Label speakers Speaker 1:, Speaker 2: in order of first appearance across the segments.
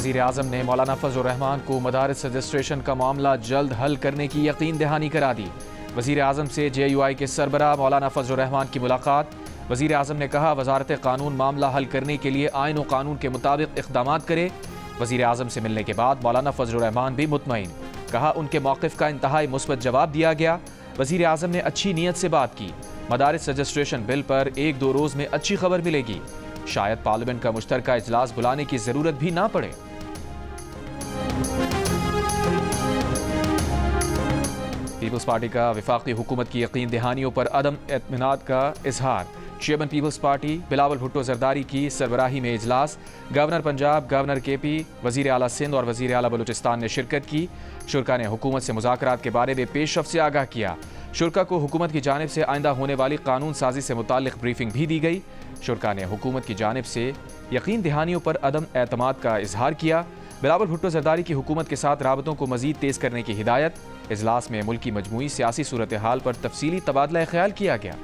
Speaker 1: वज़ीर आज़म ने मौलाना फजल रहमान को मदारिस रजिस्ट्रेशन का मामला जल्द हल करने की यकीन दहानी करा दी। वज़ीर आज़म से JUI के सरबराह मौलाना फजल रहमान की मुलाकात। वज़ीर आज़म ने कहा, वज़ारत कानून मामला हल करने के लिए आइन व कानून के मुताबिक इक़दामात करे। वज़ीर आज़म से मिलने के बाद मौलाना फजल रहमान भी मुतमईन। कहा, उनके मौक़िफ़ का इंतहाई मुस्बत जवाब दिया गया। वज़ीर आज़म ने अच्छी नीयत से बात की। मदारिस रजिस्ट्रेशन बिल पर 1-2 रोज़ में अच्छी खबर मिलेगी। शायद पार्लियामेंट का मुश्तरका इजलास बुलाने की जरूरत भी ना पड़े। पीपल्स पार्टी का वफाकी हुकूमत की यकीन दहानियों पर अदम एतमाद का इजहार। Chairman Peoples Party Bilawal Bhutto Zardari की सरबराही में इजलास। गवर्नर पंजाब, गवर्नर KP, वज़ीर आला सिंध और वज़ीर आला बलूचिस्तान ने शिरकत की। शुरा ने हुकूमत से मुज़ाकरात के बारे में पेशरफ्त से आगाह किया। शुरा को हुकूमत की जानिब से आइंदा होने वाली कानून साजी से मुताल्लिक ब्रीफिंग भी दी गई। शुरा ने हुकूमत की जानिब से यकीन दहानियों पर अदम एतमाद का इजहार किया। बिलावल भुट्टो जरदारी की हुकूमत के साथ राबतों को मजीद तेज़ करने की हिदायत। इजलास में मुल्क की मजमूई सियासी सूरत हाल पर तफसीली तबादला ख्याल किया गया।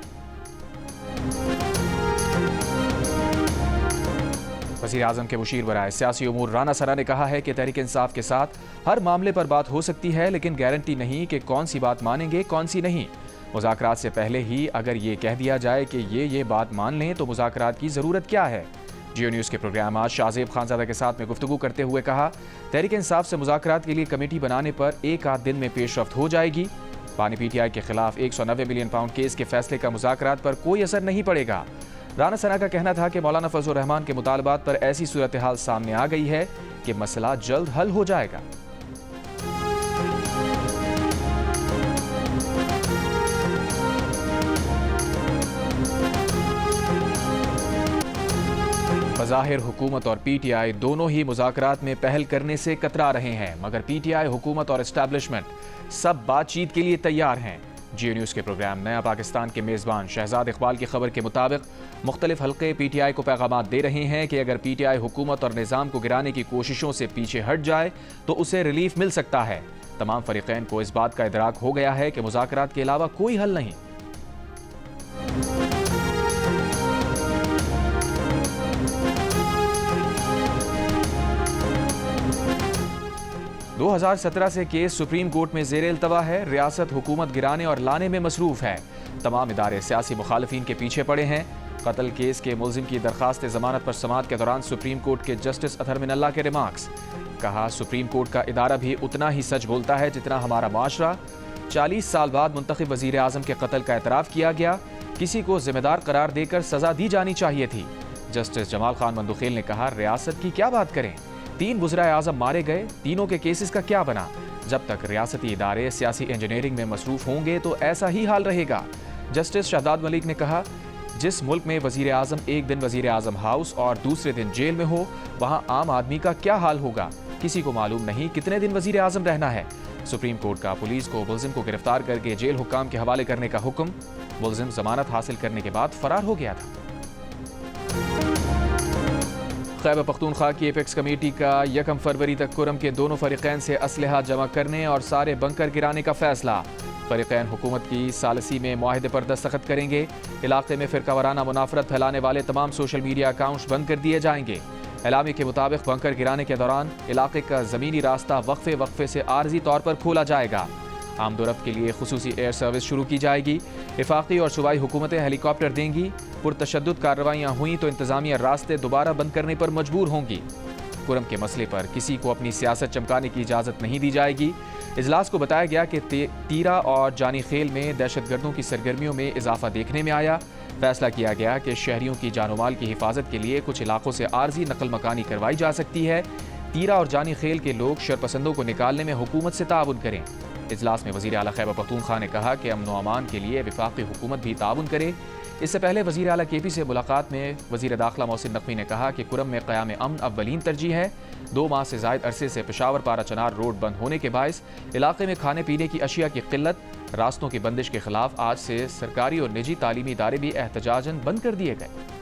Speaker 1: वज़ीर आज़म के मुशीर बराए सियासी उमूर राना सना ने कहा है कि तहरीक इंसाफ के साथ हर मामले पर बात हो सकती है, लेकिन गारंटी नहीं कि कौन सी बात मानेंगे कौन सी नहीं। मुज़ाकरात से पहले ही अगर ये कह दिया जाए कि ये बात मान लें तो मुज़ाकरात की ज़रूरत क्या है। जियो न्यूज़ के प्रोग्राम आज शाहजेब खानज़ादा के साथ में गुफ्तगू करते हुए कहा, तहरीक इंसाफ से मुज़ाकरात के लिए कमेटी बनाने पर 1 आध दिन में पेशरफ्त हो जाएगी। पानी PTI के खिलाफ 190 मिलियन पाउंड केस के फैसले का मुज़ाकरात पर कोई असर नहीं पड़ेगा। राना सना का कहना था कि मौलाना फजल रहमान के मुतालबात पर ऐसी सूरत हाल सामने आ गई है कि मसला जल्द हल हो जाएगा। बज़ाहिर हुकूमत और PTI दोनों ही मुज़ाकरात में पहल करने से कतरा रहे हैं, मगर PTI, हुकूमत और एस्टैब्लिशमेंट सब बातचीत के लिए तैयार हैं। जियो न्यूज़ के प्रोग्राम नया पाकिस्तान के मेज़बान शहजाद इकबाल की खबर के मुताबिक मुख्तलिफ हल्के PTI को पैगामात दे रहे हैं कि अगर PTI हुकूमत और निज़ाम को गिराने की कोशिशों से पीछे हट जाए तो उसे रिलीफ मिल सकता है। तमाम फरीक़ैन को इस बात का इदराक हो गया है कि मुज़ाकरात के अलावा कोई हल नहीं। 2017 से केस सुप्रीम कोर्ट में ज़ेर इल्तवा है। रियासत हुकूमत गिराने और लाने में मसरूफ है। तमाम इदारे सियासी मुखालिफिन के पीछे पड़े हैं। कत्ल केस के मुल्जिम की दरखास्त ज़मानत पर समाअत के दौरान सुप्रीम कोर्ट के जस्टिस अतहर मिनल्ला के रिमार्क्स। कहा, सुप्रीम कोर्ट का इदारा भी उतना ही सच बोलता है जितना हमारा माशरा। 40 साल बाद मुंतखब वज़ीर आज़म के कत्ल का एतराफ़ किया गया। किसी को जिम्मेदार करार देकर सज़ा दी जानी चाहिए थी। जस्टिस जमाल खान मंदुखेल ने कहा, रियासत की क्या बात करें, 3 वज़ीर आज़म मारे गए, तीनों के केसेस का क्या बना। जब तक रियासती इदारे सियासी इंजीनियरिंग में मसरूफ होंगे तो ऐसा ही हाल रहेगा। जस्टिस शहजाद मलिक ने कहा, जिस मुल्क में वज़ीर आज़म एक दिन वज़ीर आज़म हाउस और दूसरे दिन जेल में हो, वहाँ आम आदमी का क्या हाल होगा। किसी को मालूम नहीं कितने दिन वज़ीर आज़म रहना है। सुप्रीम कोर्ट का पुलिस को मुल्जिम को गिरफ्तार करके जेल हुक्काम के हवाले करने का हुक्म। मुल्जिम जमानत हासिल करने के बाद फरार हो गया था। खैबर पख्तूनख्वा की एपेक्स कमेटी का 1 फरवरी तक कुरम के दोनों फरीक़ैन से असलहा जमा करने और सारे बंकर गिराने का फैसला। फरीक़ैन हुकूमत की सालसी में मुआहदे पर दस्तखत करेंगे। इलाके में फ़िरका वाराना मुनाफरत फैलाने वाले तमाम सोशल मीडिया अकाउंट्स बंद कर दिए जाएंगे। एलामी के मुताबिक बंकर गिराने के दौरान इलाके का ज़मीनी रास्ता वक्फे वक्फे से आर्जी तौर पर खोला जाएगा। आमदोरफ्त के लिए खुसूसी एयर सर्विस शुरू की जाएगी। वफाकी और सूबाई हुकूमतें हेलीकॉप्टर देंगी। पुरतशद्दुद कार्रवाइयाँ हुई तो इंतज़ामिया रास्ते दोबारा बंद करने पर मजबूर होंगी। कुरम के मसले पर किसी को अपनी सियासत चमकाने की इजाज़त नहीं दी जाएगी। इजलास को बताया गया कि तीरा और जानी खेल में दहशतगर्दों की सरगर्मियों में इजाफा देखने में आया। फैसला किया गया कि शहरियों की जानो-माल की हिफाजत के लिए कुछ इलाकों से आर्जी नकल मकानी करवाई जा सकती है। तीरा और जानी खेल के लोग शरपसंदों को निकालने में हुकूमत से ताउन करें। इजलास में वज़ीर आला खैबर पख्तूनख्वा ने कहा कि अमन व अमान के लिए वफाकी हुकूमत भी ताउन करे। इससे पहले वज़ीर आला KP से मुलाकात में वज़ीर दाखिला मोहसिन नकवी ने कहा कि कुरम में क़याम अमन अव्वलीन तरजीह है। 2 माह से ज़ायद अरसे से पेशावर पारा चनार रोड बंद होने के बायस इलाके में खाने पीने की अशिया की किल्लत, रास्तों की बंदिश के खिलाफ आज से सरकारी और निजी तालीमी इदारे भी एहतजाजन बंद कर दिए गए।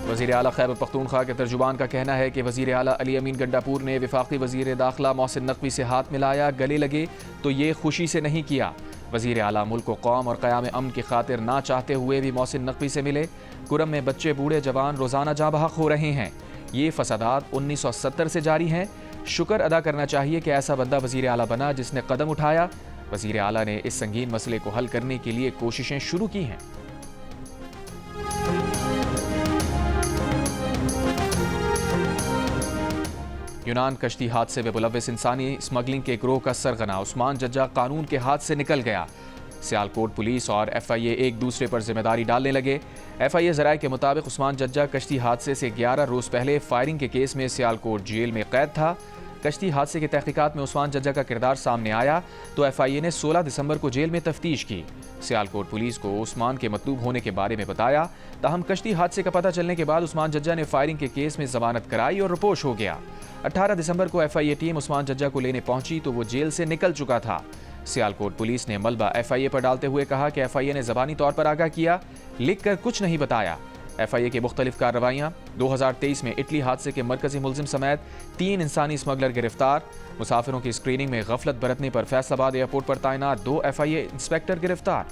Speaker 1: वज़ीर आला खैबर पख्तूनख्वा के तर्जुमान का कहना है कि वज़ीर आला अली अमीन गंडापुर ने वफाकी वज़ीर दाखिला मोहसिन नकवी से हाथ मिलाया, गले लगे तो ये खुशी से नहीं किया। वज़ीर आला मुल्क को कौम और क़याम अमन की खातिर ना चाहते हुए भी मोहसिन नकवी से मिले। कुरम में बच्चे बूढ़े जवान रोज़ाना जाँ बहक हो रहे हैं। ये फसादात 1970 से जारी हैं। शुक्र अदा करना चाहिए कि ऐसा बंदा वज़ीर आला बना जिसने कदम उठाया। वज़ीर आला ने इस संगीन मसले को हल करने के लिए कोशिशें शुरू की हैं। यूनान कश्ती हादसे में मुलव्विस इंसानी स्मगलिंग के गिरोह का सरगना उस्मान जज्जा कानून के हाथ से निकल गया। सियालकोट पुलिस और FIA एक दूसरे पर जिम्मेदारी डालने लगे। FIA ज़राए के मुताबिक उस्मान जज्जा कश्ती हादसे से 11 रोज़ पहले फायरिंग के केस में सियालकोट जेल में कैद था। कश्ती हादसे की तहकीकात में उस्मान जज्जा का किरदार सामने आया तो FIA ने 16 दिसंबर को जेल में तफ्तीश की। सियालकोट पुलिस को उस्मान के मतलूब होने के बारे में बताया। ताहम कश्ती हादसे का पता चलने के बाद उस्मान जज्जा ने फायरिंग के केस में जमानत कराई और रिपोर्ट हो गया। 18 दिसंबर को FIA टीम उस्मान जज्जा को लेने पहुंची तो वो जेल से निकल चुका था। सियालकोट पुलिस ने मलबा FIA पर डालते हुए कहा कि FIA ने ज़बानी तौर पर आगाह किया, लिख कर कुछ नहीं बताया। FIA की मुख्तलिफ कार्रवाइयाँ। 2023 में इटली हादसे के मरकजी मुलजिम समेत 3 इंसानी स्मगलर गिरफ्तार। मुसाफिरों की स्क्रीनिंग में गफलत बरतने पर फैसलाबाद एयरपोर्ट पर तैनात 2 FIA इंस्पेक्टर गिरफ्तार।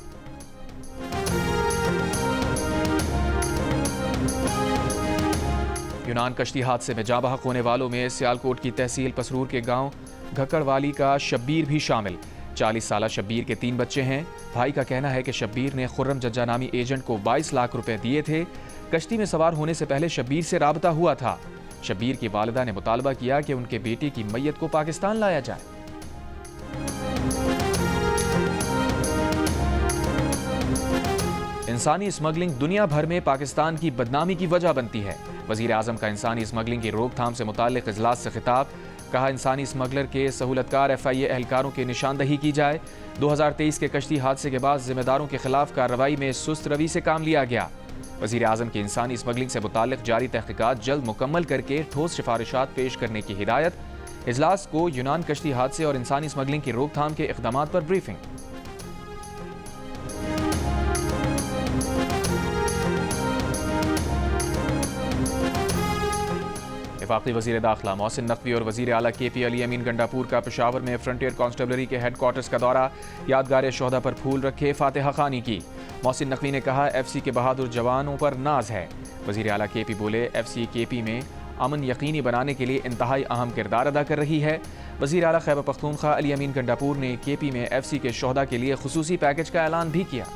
Speaker 1: यूनान कश्ती हादसे में जाँ बहक होने वालों में सियालकोट की तहसील पसरूर के गांव घक्कड़वाली का शब्बीर भी शामिल। 40 साला शब्बीर के 3 बच्चे हैं। भाई का कहना है कि शब्बीर ने खुर्रम जज्जा नामी एजेंट को 22 लाख रुपए दिए थे। कश्ती में सवार होने से पहले शब्बीर से राबता हुआ था। शब्बीर की वालिदा ने मुतालबा किया कि उनके बेटे की मैयत को पाकिस्तान लाया जाए। इंसानी स्मगलिंग दुनिया भर में पाकिस्तान की बदनामी की वजह बनती है। वज़ीर आज़म का इंसानी स्मगलिंग की रोकथाम से मुताल्लिक़ इजलास से खिताब। कहा, इंसानी स्मगलर के सहूलतकार FIA एहलकारों की निशानदही की जाए। 2023 के कश्ती हादसे के बाद जिम्मेदारों के खिलाफ कार्रवाई में सुस्त रवि से काम लिया गया। वज़ीर आज़म की इंसानी स्मगलिंग से मुताल्लिक़ जारी तहक़ीक़ात जल्द मुकम्मल करके ठोस सिफारिशात पेश करने की हिदायत। इजलास को यूनान कश्ती हादसे और इंसानी स्मगलिंग की रोकथाम के इक़दामात पर ब्रीफिंग। वफाकी वज़ीर दाखिला मोहसिन नकवी और वज़ीर आला KP अली अमीन गंडापुर का पेशावर में फ्रंटियर कांस्टेबलरी के हेडक्वार्टर्स का दौरा। यादगार शोहदा पर फूल रखे, फातिहा खानी की। मोहसिन नकवी ने कहा, FC के बहादुर जवानों पर नाज है। वज़ीर आला KP बोले, FC KP में अमन यकीनी बनाने के लिए इंतहाई अहम किरदार अदा कर रही है। वज़ीर आला खैबर पख्तूनख्वा अली अमीन गंडापुर ने KP में FC के शोहदा के लिए खुसूसी पैकेज का ऐलान भी किया।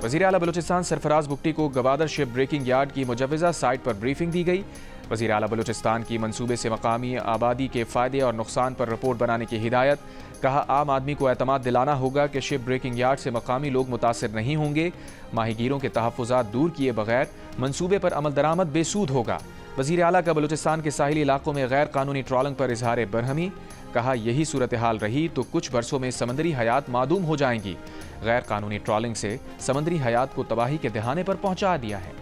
Speaker 1: वज़ीर आला बलूचिस्तान सरफराज बुगटी को गवादर शिप ब्रेकिंग यार्ड की मुजव्वज़ा साइट पर ब्रीफिंग दी गई। वज़ीर आला बलूचिस्तान की मंसूबे से मकामी आबादी के फ़ायदे और नुकसान पर रिपोर्ट बनाने की हिदायत। कहा, आम आदमी को एतमाद दिलाना होगा कि शिप ब्रेकिंग यार्ड से मकामी लोग मुतासिर नहीं होंगे। माहीगीरों के तहफ़्फ़ुज़ात दूर किए बगैर मंसूबे पर अमल दरामद बेसूद होगा। वज़ीर आला का बलूचिस्तान के साहिली इलाकों में गैर कानूनी ट्रॉलिंग पर इजहार बरहमी। कहा, यही सूरत हाल रही तो कुछ बरसों में समंदरी हयात मादूम हो जाएंगी। गैर कानूनी ट्रॉलिंग से समंदरी हयात को तबाही के दहाने पर पहुंचा दिया है।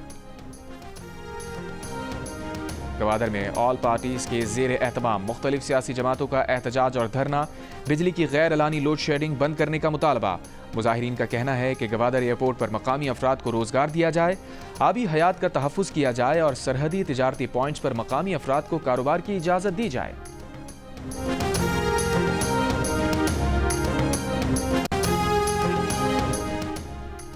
Speaker 1: गवादर में ऑल पार्टीज के ज़ेर एहतमाम मुख्तलिफ सियासी जमातों का एहतजाज और धरना। बिजली की गैर एलानी लोड शेडिंग बंद करने का मुतालबा। मुजाहिरीन का कहना है कि गवादर एयरपोर्ट पर मकामी अफराद को रोजगार दिया जाए, आबी हयात का तहफ़्फ़ुज़ किया जाए और सरहदी तिजारती पॉइंट्स पर मकामी अफराद को कारोबार की इजाज़त दी जाए।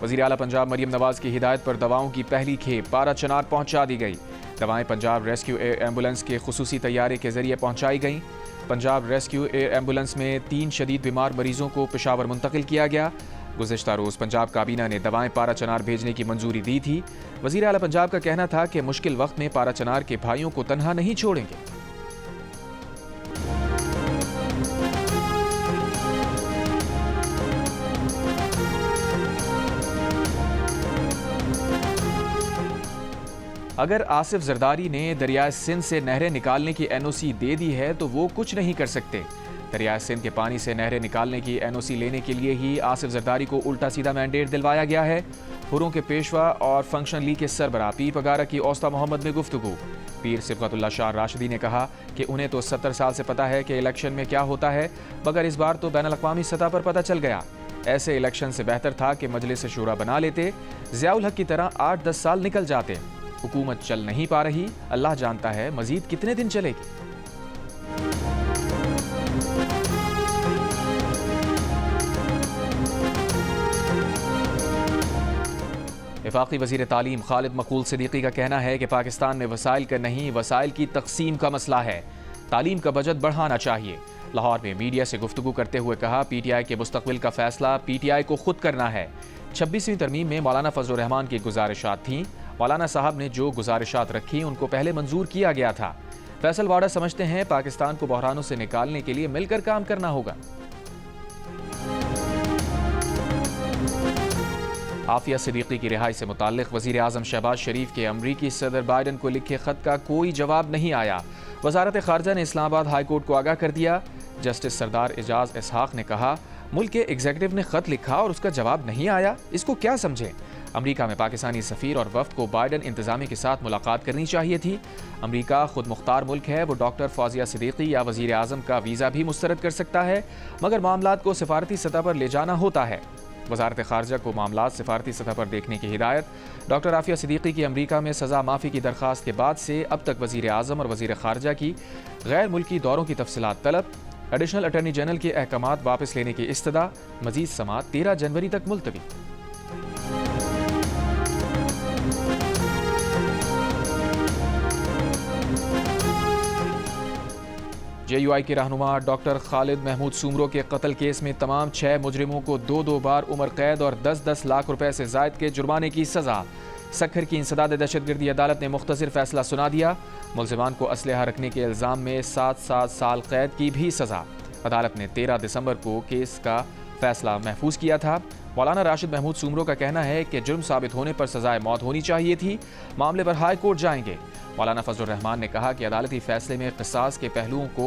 Speaker 1: वज़ीर आला पंजाब मरियम नवाज की हिदायत पर दवाओं की पहली खेप पारा चनार पहुंचा दी गई। दवाएं पंजाब रेस्क्यू एयर एम्बुलेंस के खुसूसी तैयारे के जरिए पहुंचाई गईं। पंजाब रेस्क्यू एयर एम्बुलेंस में 3 शदीद बीमार मरीजों को पेशावर मुंतकिल किया गया। गुज़िश्ता रोज़ पंजाब काबीना ने दवाएं पारा चनार भेजने की मंजूरी दी थी। वज़ीर आला पंजाब का कहना था कि मुश्किल वक्त में पारा चनार के भाइयों को तन्हा नहीं छोड़ेंगे। अगर आसिफ जरदारी ने दरियाए सिंध से नहरें निकालने की NOC दे दी है तो वो कुछ नहीं कर सकते। दरियाए सिंध के पानी से नहरें निकालने की NOC लेने के लिए ही आसिफ जरदारी को उल्टा सीधा मैंडेट दिलवाया गया है। हुर्रों के पेशवा और फंक्शन लीग के सरबराह पीर पगारा की औस्ता मोहम्मद में गुफ्तगू। पीर सिबगतुल्लाह शाह राशिदी ने कहा कि उन्हें तो 70 साल से पता है कि इलेक्शन में क्या होता है, मगर इस बार तो बैनुल अक़वामी सतह पर पता चल गया। ऐसे इलेक्शन से बेहतर था कि मजलिस शूरा बना लेते, ज़ियाउल हक की तरह 8-10 साल निकल जाते। हुकूमत चल नहीं पा रही, अल्लाह जानता है मजीद कितने दिन चलेगी। वफाकी वज़ीर तालीम खालिद मकबूल सिद्दीकी का कहना है कि पाकिस्तान में वसाइल का नहीं, वसाइल की तकसीम का मसला है। तालीम का बजट बढ़ाना चाहिए। लाहौर में मीडिया से गुफ्तगू करते हुए कहा, PTI के मुस्तकबिल का फैसला PTI को खुद करना है। 26वीं तरमीम में मौलाना फजल रहमान की गुजारिशात थीं। मौलाना साहब ने जो गुजारिशात रखी उनको पहले मंजूर किया गया था। फैसल वाडा समझते हैं पाकिस्तान को बहरानों से निकालने के लिए मिलकर काम करना होगा। आफिया सिद्दीकी की रिहाई से मुताल्लिक वज़ीर आज़म शहबाज शरीफ के अमरीकी सदर बाइडन को लिखे खत का कोई जवाब नहीं आया। वज़ारत ख़ारजा ने इस्लामाबाद हाई कोर्ट को आगाह कर दिया। जस्टिस सरदार एजाज इसहाक ने कहा, मुल्क के एग्जीक्यूटिव ने खत लिखा और उसका जवाब नहीं आया, इसको क्या समझें। अमरीका में पाकिस्तानी सफ़ीर और वफ़द को बाइडन इंतज़ामिया के साथ मुलाकात करनी चाहिए थी। अमरीका खुद मुख्तार मुल्क है, वो डॉक्टर फौजिया सिद्दीकी या वज़ीर आज़म का वीज़ा भी मुस्तरद कर सकता है, मगर मामलात को सिफारती सतह पर ले जाना होता है। वज़ारत ख़ारजा को मामलात सिफारती सतह पर देखने की हिदायत। डॉक्टर आफिया सिद्दीकी की अमरीका में सज़ा माफ़ी की दरख्वास्त के बाद से अब तक वज़ीर आज़म और वज़ीर ख़ारजा की गैर मुल्की दौरों की तफसीलात तलब। एडिशनल अटॉर्नी जनरल के अहकामात वापस लेने की इस्तदा। मज़ीद समाअत 13 जनवरी तक मुलतवी। JUI के रहनुमा डॉक्टर खालिद महमूद सुमरो के कत्ल केस में तमाम 6 मुजरिमों को 2-2 बार उम्र कैद और 10-10 लाख रुपए से जायद के जुर्माने की सज़ा। सखर की इंसदाद दहशतगर्दी अदालत ने मुख्तसर फैसला सुना दिया। मुलजिमान को असलहा रखने के इल्ज़ाम में 7 साल कैद की भी सज़ा। अदालत ने 13 दिसंबर को केस का फैसला महफूज किया था। मौलाना राशिद महमूद सुमरो का कहना है कि जुर्म साबित होने पर सजाए मौत होनी चाहिए थी। मामले पर हाई कोर्ट जाएंगे। मौलाना फजल रहमान ने कहा कि अदालती फैसले में क़िसास के पहलुओं को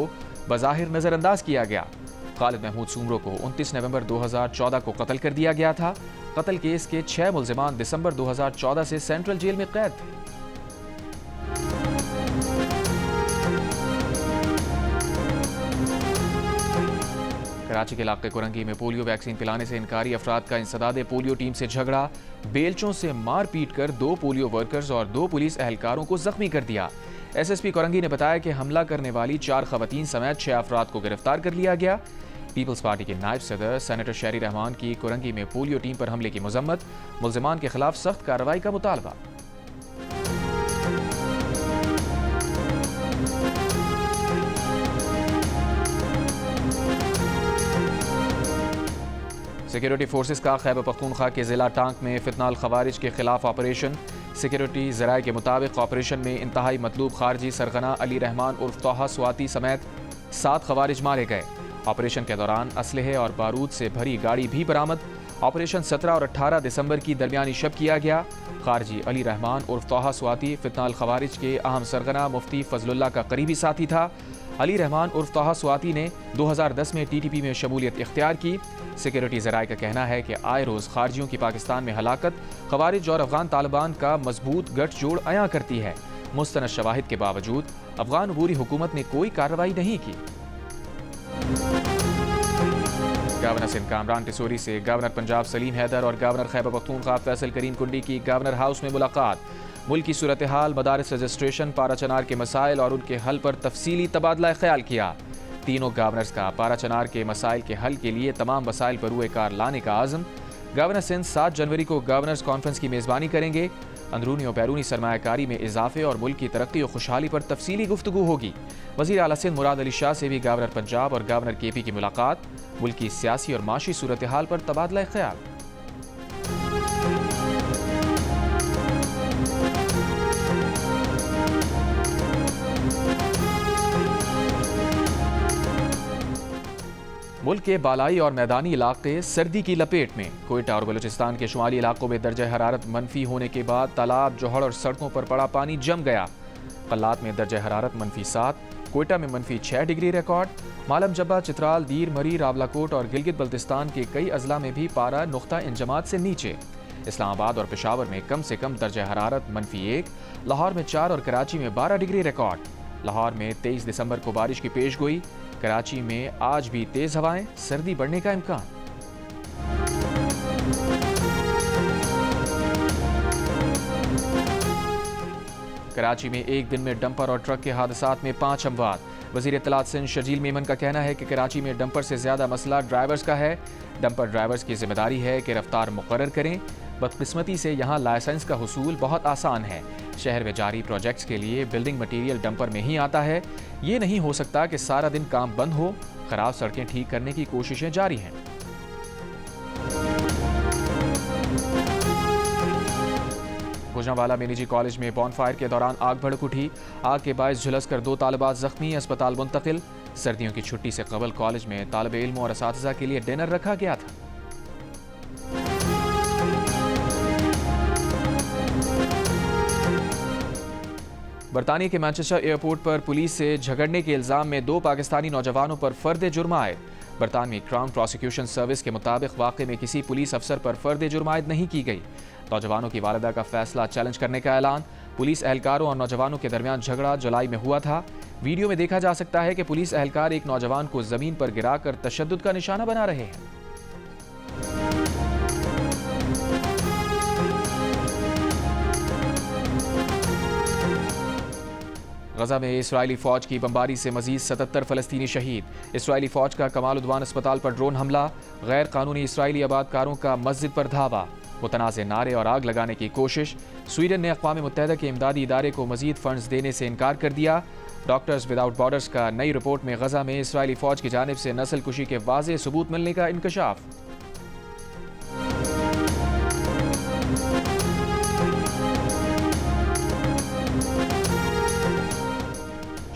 Speaker 1: बज़ाहिर नज़रअंदाज किया गया। खालिद महमूद सुमरो को 29 नवंबर 2014 को कत्ल कर दिया गया था। कत्ल केस के 6 मुलजिमान दिसंबर 2014 से सेंट्रल जेल में कैद थे। कराची के इलाके कुरंगी में पोलियो वैक्सीन पिलाने से इनकारी अफराद का इंसदाद पोलियो टीम से झगड़ा। बेलचों से मार पीट कर 2 पोलियो वर्कर्स और 2 पुलिस एहलकारों को जख्मी कर दिया। SSP कुरंगी ने बताया कि हमला करने वाली 4 खवातीन समेत 6 अफराद को गिरफ्तार कर लिया गया। पीपल्स पार्टी के नायब सदर सेनेटर शहरी रहमान की कुरंगी में पोलियो टीम पर हमले की मजम्मत। मुल्जिमान के खिलाफ सख्त कार्रवाई का मुतालबा। सिक्योरिटी फोर्सेस का खैबर पख्तूनख्वा के ज़िला टांक में फितनाल खवारिज के खिलाफ ऑपरेशन। सिक्योरिटी ज़राए के मुताबिक ऑपरेशन में इंतहाई मतलूब खारजी सरगना अली रहमान उर्फ तोहा स्वाति समेत 7 खवारिज मारे गए। ऑपरेशन के दौरान असलहे और बारूद से भरी गाड़ी भी बरामद। ऑपरेशन 17 और 18 दिसंबर की दरमियानी शब किया गया। खारजी अली रहमान उर्फ तोहा स्वाति फितनाल खवारिज के अहम सरगना मुफ्ती फजलुल्लाह का करीबी साथी था। अली रहमान उर्फ तोहा स्वाति ने 2010 में TTP में शमूलियत इख्तियार की। सिक्योरिटी ज़राए का कहना है कि आए रोज़ खारजियों की पाकिस्तान में हलाकत खवारिज और अफगान तालिबान का मजबूत गठजोड़ अयां करती है। मुस्तनद शवाहिद के बावजूद अफगान अबूरी हुकूमत ने कोई कार्रवाई नहीं की। गवर्नर सिंध कामरान टिसोरी से गवर्नर पंजाब सलीम हैदर और गवर्नर खैबर पख्तूनख्वा फैसल करीम कुंडी की गवर्नर हाउस में मुलाकात। मुल्क की सूरत हाल, मदारिस रजिस्ट्रेशन, पारा चनार के मसाइल और उनके हल पर तफसीली तबादला ख्याल किया। तीनों गवर्नर्स का पारा चनार के मसाइल के हल के लिए तमाम वसाइल पर रुए कार लाने का आज़म। गवर्नर सिंध 7 जनवरी को गवर्नर्स कॉन्फ्रेंस की मेज़बानी करेंगे। अंदरूनी और बैरूनी सरमायाकारी में इजाफे और मुल्क की तरक्की और खुशहाली पर तफसीली गुफ्तगू होगी। वज़ीर आला सिंध मुराद अली शाह से भी गवर्नर पंजाब और गवर्नर KP की मुलाकात। मुल्क की सियासी और माशी सूरत हाल पर तबादला ख्याल। मुल्क के बालाई और मैदानी इलाके सर्दी की लपेट में। कोयटा और बलूचिस्तान के शुमाली इलाकों में दर्जा हरारत मनफी होने के बाद तालाब, जोहड़ और सड़कों पर पड़ा पानी जम गया। कल्लात में दर्जा हरारत -7, कोयटा में -6 डिग्री रिकॉर्ड। मालम जब्बा, चित्राल, दीर, मरी, रावलाकोट और गिलगित बल्तिस्तान के कई अजला में भी पारा नुक्ता इंजमात से नीचे। इस्लामाबाद और पेशावर में कम से कम दर्जा हरारत -1, लाहौर में 4 और कराची में 12 डिग्री रिकॉर्ड। लाहौर में 23 दिसंबर को बारिश की पेशगोई। कराची में आज भी तेज हवाएं, सर्दी बढ़ने का इम्कान। कराची में एक दिन में डंपर और ट्रक के हादसात में 5 अमवात। वजीर इत्तलात सिंध शर्जील मेमन का कहना है कि कराची में डंपर से ज्यादा मसला ड्राइवर्स का है। डंपर ड्राइवर्स की जिम्मेदारी है कि रफ्तार मुकर्रर करें। बदकिस्मती से यहाँ लाइसेंस का हुसूल बहुत आसान है। शहर में जारी प्रोजेक्ट्स के लिए बिल्डिंग मटीरियल डंपर में ही आता है। ये नहीं हो सकता कि सारा दिन काम बंद हो। खराब सड़कें ठीक करने की कोशिशें जारी हैं। गुजरांवाला में निजी कॉलेज में बॉनफायर के दौरान आग भड़क उठी। आग के बायस झुलसकर 2 तालिबात जख्मी, अस्पताल मुंतकिल। सर्दियों की छुट्टी से कबल कॉलेज में तालिब इल्म और असातिज़ा के लिए डिनर रखा गया था। बरतानिया के मैनचेस्टर एयरपोर्ट पर पुलिस से झगड़ने के इल्जाम में 2 पाकिस्तानी नौजवानों पर फर्द जुर्म आयद। बरतानवी क्राउन प्रोसिक्यूशन सर्विस के मुताबिक वाक़े में किसी पुलिस अफसर पर फर्द जुर्म आयद नहीं की गई। नौजवानों की वालिदा का फैसला चैलेंज करने का ऐलान। पुलिस एहलकारों और नौजवानों के दरमियान झगड़ा जुलाई में हुआ था। वीडियो में देखा जा सकता है कि पुलिस एहलकार एक नौजवान को जमीन पर गिराकर तशद्दुद का निशाना बना रहे हैं। गजा में इस्राएली फौज की बमबारी से मजीद 77 फलस्तीनी शहीद। इस्राएली फौज का कमाल उद्वान अस्पताल पर ड्रोन हमला। गैर कानूनी इस्राएली आबादकारों का मस्जिद पर धावा। मुतनाज़े नारे और आग लगाने की कोशिश। स्वीडन ने अक़वाम मुत्तहिदा के इमदादी इदारे को मजीद फंड्स देने से इनकार कर दिया। डॉक्टर्स विदाउट बॉर्डर्स का नई रिपोर्ट में गजा में इस्राएली फौज की जानिब से नस्ल कुशी के वाज़ेह सबूत मिलने का इंकशाफ।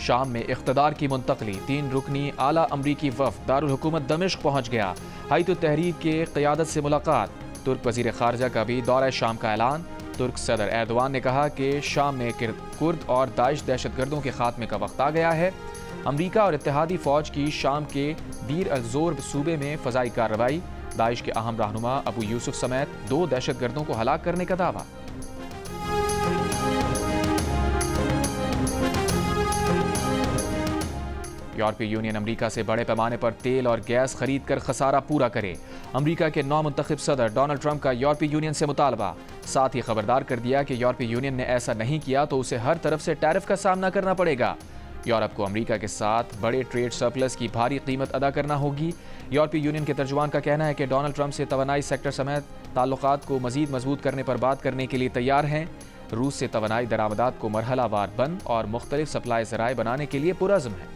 Speaker 1: शाम में इख्तदार की मुंतकली। 3 रुकनी आला अमरीकी वफ़द दारुल हुकूमत दमिश्क पहुंच गया। हयत तहरीर के क़यादत से मुलाकात। तुर्क वज़ीर ख़ारजा का भी दौरा शाम का ऐलान। तुर्क सदर एर्दोआन ने कहा कि शाम में कुर्द और दाइश दहशतगर्दों के खात्मे का वक्त आ गया है। अमरीका और इत्तेहादी फ़ौज की शाम के दीर अल ज़ोर सूबे में फ़ज़ाई कार्रवाई। दाइश के अहम रहनुमा अबू यूसुफ समेत 2 दहशतगर्दों को हलाक करने का दावा। यूरोपीय यूनियन अमेरिका से बड़े पैमाने पर तेल और गैस खरीद कर खसारा पूरा करे। अमेरिका के नौ मुंतखब सदर डोनाल्ड ट्रंप का यूरोपीय यूनियन से मुतालबा। साथ ही खबरदार कर दिया कि यूरोपीय यूनियन ने ऐसा नहीं किया तो उसे हर तरफ से टैरिफ का सामना करना पड़ेगा। यूरोप को अमेरिका के साथ बड़े ट्रेड सरप्लस की भारी कीमत अदा करना होगी। यूरोपीय यूनियन के तर्जुमान का कहना है कि डोनाल्ड ट्रंप से तवानाई सेक्टर समेत ताल्लुकात को मजीद मजबूत करने पर बात करने के लिए तैयार हैं। रूस से तवानाई दरामदात को मरहलावार बंद और मुख्तलिफ सप्लाई ज़राए बनाने के लिए पुरज़्म है।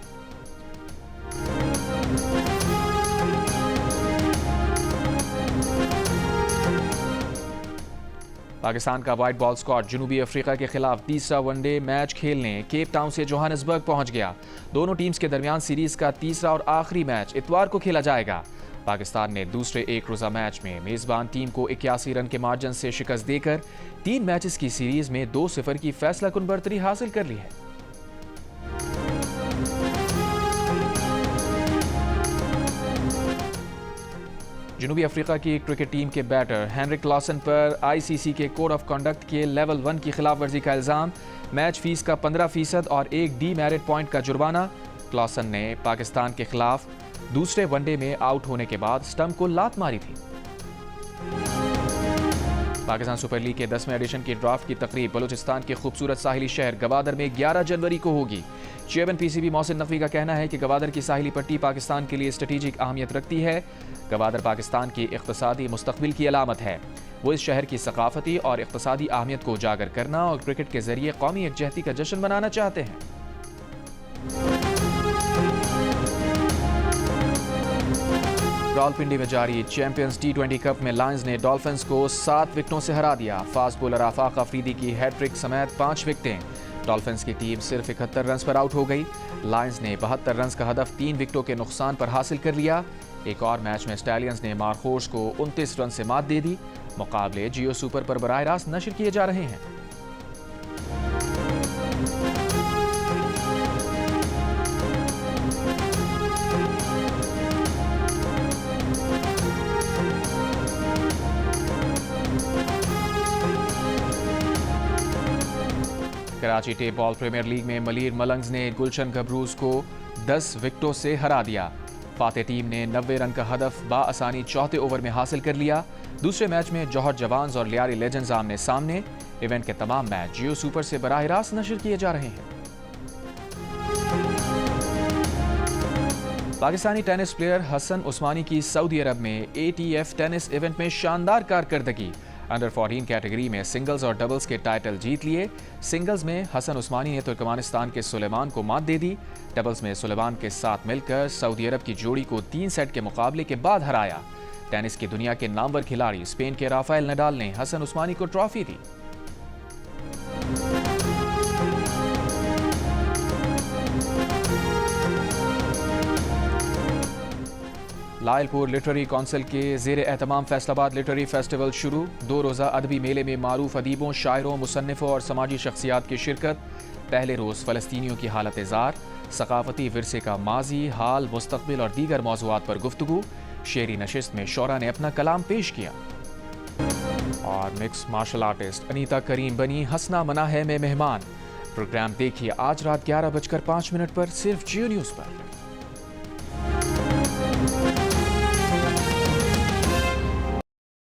Speaker 1: पाकिस्तान का वाइट बॉल स्क्वाड जनूबी अफ्रीका के खिलाफ तीसरा वनडे मैच खेलने केप टाउन से जोहानिसबर्ग पहुंच गया। दोनों टीम्स के दरमियान सीरीज का तीसरा और आखिरी मैच इतवार को खेला जाएगा। पाकिस्तान ने दूसरे एक रोजा मैच में मेजबान टीम को 81 रन के मार्जिन से शिकस्त देकर 3 मैचेस की सीरीज में 2-0 की फैसलाकुन बढ़तरी हासिल कर ली है। जनूबी अफ्रीका की क्रिकेट टीम के बैटर हेनरिक क्लासन पर आईसीसी के कोड ऑफ कंडक्ट के लेवल 1 की खिलाफ वर्जी का इल्जाम। मैच फीस का 15% और 1 डीमेरिट पॉइंट का जुर्माना। क्लासन ने पाकिस्तान के खिलाफ दूसरे वनडे में आउट होने के बाद स्टंप को लात मारी थी। पाकिस्तान सुपर लीग के 10वें एडिशन की ड्राफ्ट की तकरीब बलूचिस्तान के खूबसूरत साहिली शहर गवादर में 11 जनवरी को होगी। चेयरमैन पीसीबी मोहसिन नकवी का कहना है कि गवादर की साहिली पट्टी पाकिस्तान के लिए स्ट्रेटेजिक अहमियत रखती है। गवादर पाकिस्तान की इक़्तिसादी मुस्तक़बिल की अलामत है। वो इस शहर की सकाफती और इक़्तिसादी अहमियत को उजागर करना और क्रिकेट के जरिए कौमी यकजहती का जश्न मनाना चाहते हैं। रावलपिंडी में जारी चैंपियंस T20 कप में लायंस ने डॉल्फिन्स को 7 विकेटों से हरा दिया। फास्ट बॉलर आफाक अफरीदी की हैट्रिक समेत 5 विकेटें। डॉल्फिन्स की टीम सिर्फ 71 रन पर आउट हो गई। लायंस ने 72 रन का हदफ 3 विकेटों के नुकसान पर हासिल कर लिया। एक और मैच में स्टैलियंस ने मारखोर्स को 29 रन से मात दे दी। मुकाबले जियो सुपर पर बराह रास्त नशर किए जा रहे हैं। Karachi tape ball Premier League में मलीर मलंग्स ने गुलशन गबरूज को 10 विकेटों से हरा दिया। फातेह टीम ने 90 रन का हदफ बाआसानी चौथे ओवर में हासिल कर लिया। दूसरे मैच में जौहर जवान्स और लियारी लेजेंड्स आमने सामने। इवेंट के तमाम मैच जियो सुपर से बराह रास्त नशर किए जा रहे हैं। पाकिस्तानी टेनिस प्लेयर हसन उस्मानी की सऊदी अरब में ATF टेनिस इवेंट में शानदार कारकर्दगी। अंडर 14 कैटेगरी में सिंगल्स और डबल्स के टाइटल जीत लिए। सिंगल्स में हसन उस्मानी ने तुर्कमानिस्तान के सुलेमान को मात दे दी। डबल्स में सुलेमान के साथ मिलकर सऊदी अरब की जोड़ी को 3 सेट के मुकाबले के बाद हराया। टेनिस की दुनिया के नामवर खिलाड़ी स्पेन के राफेल नडाल ने हसन उस्मानी को ट्रॉफी दी। लायलपुर लिटरेरी काउंसिल के ज़ेर एहतमाम फैसलाबाद लिटरेरी फेस्टिवल शुरू। 2 रोज़ा अदबी मेले में मारूफ अदीबों, शायरों, मुसन्निफ़ों और समाजी शख्सियात की शिरकत। पहले रोज़ फ़लस्तीनियों की हालत ज़ार, सकाफ़ती विरसे का माजी, हाल, मुस्तक़बिल और दीगर मौज़ूआत पर गुफ्तगू। शेरी नशिस्त में शोरा ने अपना कलाम पेश किया। और मिक्स मार्शल आर्टिस्ट अनीता करीम बनी हंसना मना है में मेहमान। प्रोग्राम देखिए आज रात 11:05 पर सिर्फ जियो न्यूज़ पर।